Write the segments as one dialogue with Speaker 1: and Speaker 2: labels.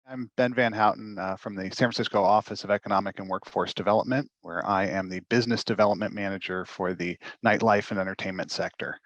Speaker 1: I'm Ben Van Houten from the San Francisco Office of Economic and Workforce Development, where I am the Business Development Manager for the nightlife and entertainment sector.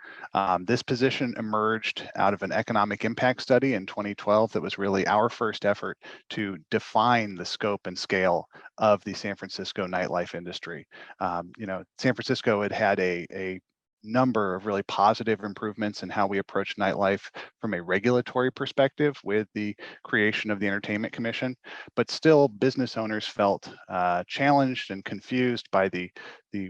Speaker 1: This position emerged out of an economic impact study in 2012 that was really our first effort to define the scope and scale of the San Francisco nightlife industry. San Francisco had had a number of really positive improvements in how we approach nightlife from a regulatory perspective with the creation of the Entertainment Commission, but still business owners felt challenged and confused by the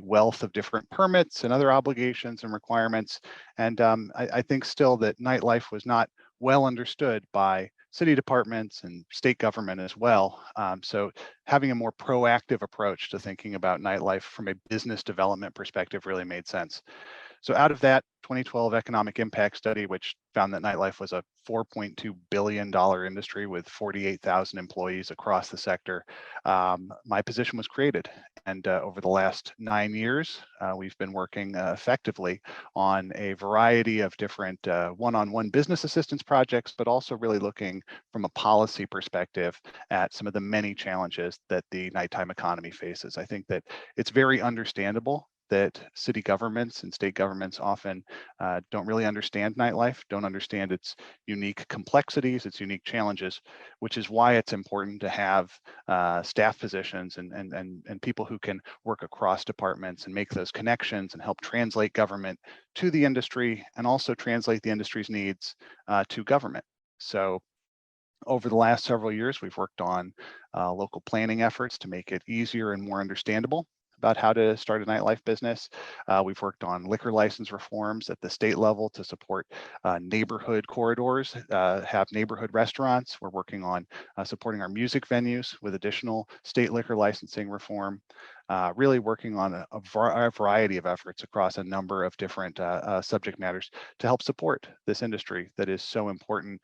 Speaker 1: wealth of different permits and other obligations and requirements. And I think still that nightlife was not well understood by city departments and state government as well. So having a more proactive approach to thinking about nightlife from a business development perspective really made sense. So out of that 2012 economic impact study, which found that nightlife was a $4.2 billion industry with 48,000 employees across the sector, my position was created. And over the last 9 years, we've been working effectively on a variety of different one-on-one business assistance projects, but also really looking from a policy perspective at some of the many challenges that the nighttime economy faces. I think that it's very understandable that city governments and state governments often don't really understand nightlife, don't understand its unique complexities, its unique challenges, which is why it's important to have staff positions and people who can work across departments and make those connections and help translate government to the industry and also translate the industry's needs to government. So over the last several years, we've worked on local planning efforts to make it easier and more understandable about how to start a nightlife business. We've worked on liquor license reforms at the state level to support neighborhood corridors, have neighborhood restaurants. We're working on supporting our music venues with additional state liquor licensing reform. Really working on a variety of efforts across a number of different subject matters to help support this industry that is so important,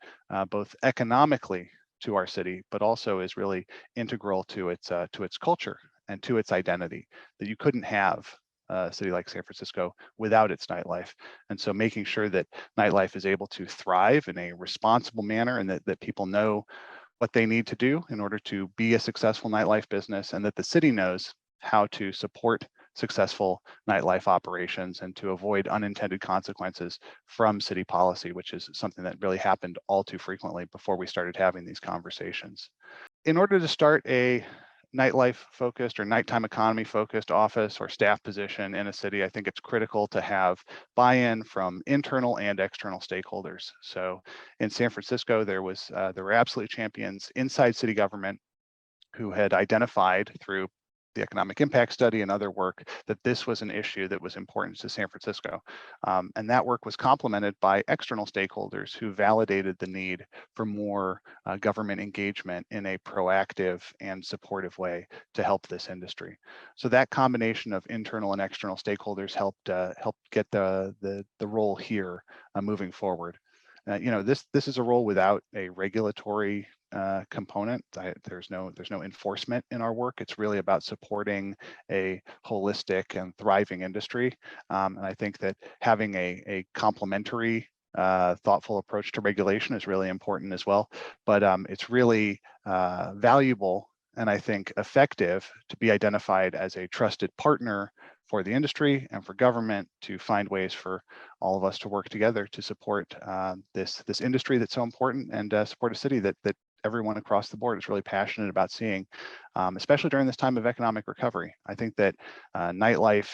Speaker 1: both economically to our city, but also is really integral to its culture and to its identity, that you couldn't have a city like San Francisco without its nightlife. And so making sure that nightlife is able to thrive in a responsible manner and that people know what they need to do in order to be a successful nightlife business, and that the city knows how to support successful nightlife operations and to avoid unintended consequences from city policy, which is something that really happened all too frequently before we started having these conversations. In order to start a nightlife focused or nighttime economy focused office or staff position in a city, I think it's critical to have buy-in from internal and external stakeholders. So in San Francisco, there were absolute champions inside city government who had identified through the economic impact study and other work that this was an issue that was important to San Francisco. And that work was complemented by external stakeholders who validated the need for more government engagement in a proactive and supportive way to help this industry. So that combination of internal and external stakeholders helped get the role here moving forward. This is a role without a regulatory component. There's no enforcement in our work. It's really about supporting a holistic and thriving industry. And I think that having a complementary, thoughtful approach to regulation is really important as well. But it's really valuable and I think effective to be identified as a trusted partner for the industry and for government to find ways for all of us to work together to support this industry that's so important and support a city that everyone across the board is really passionate about seeing, especially during this time of economic recovery. I think that nightlife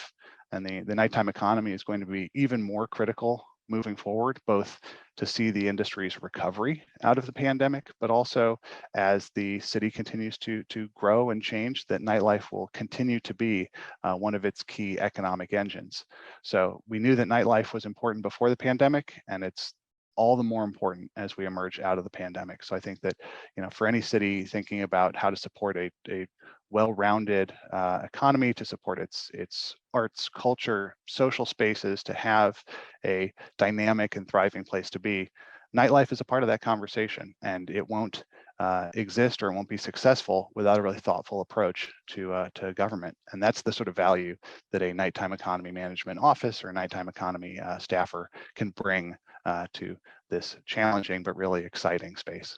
Speaker 1: and the nighttime economy is going to be even more critical moving forward, both to see the industry's recovery out of the pandemic, but also as the city continues to grow and change, that nightlife will continue to be one of its key economic engines. So we knew that nightlife was important before the pandemic, and it's all the more important as we emerge out of the pandemic. So I think that, for any city thinking about how to support a well-rounded economy, to support its arts, culture, social spaces, to have a dynamic and thriving place to be, nightlife is a part of that conversation, and it won't exist or it won't be successful without a really thoughtful approach to government. And that's the sort of value that a nighttime economy management office or a nighttime economy staffer can bring to this challenging but really exciting space.